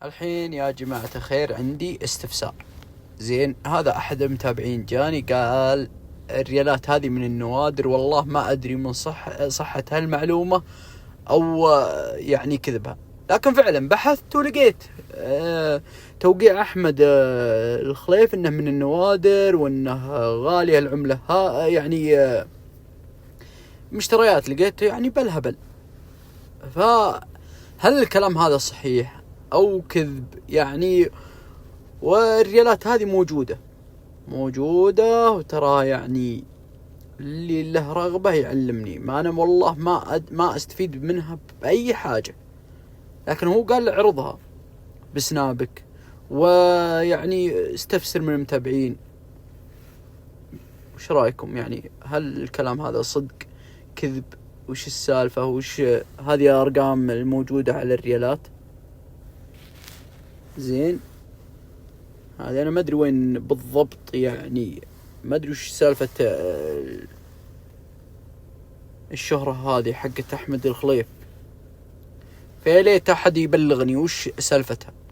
الحين يا جماعة الخير عندي استفسار. زين، هذا أحد المتابعين جاني قال الريالات هذه من النوادر، والله ما أدري من صحة هالمعلومة أو يعني كذبها، لكن فعلا بحثت ولقيت توقيع أحمد الخليف إنه من النوادر وإنه غالية العملة، يعني مشتريات لقيت يعني بالهبل. فهل الكلام هذا صحيح أو كذب يعني؟ والريالات هذه موجودة وترى يعني اللي له رغبة يعلمني، ما أنا والله ما أستفيد منها بأي حاجة، لكن هو قال عرضها بسنابك ويعني استفسر من المتابعين. وش رأيكم؟ يعني هل الكلام هذا صدق كذب؟ وش السالفة؟ وش هذه أرقام الموجودة على الريالات؟ زين، هذا أنا ما أدري وين بالضبط، يعني ما أدري وش سالفة الشهرة هذه حقت أحمد الخليف، فيا ليت أحد يبلغني وش سالفتها.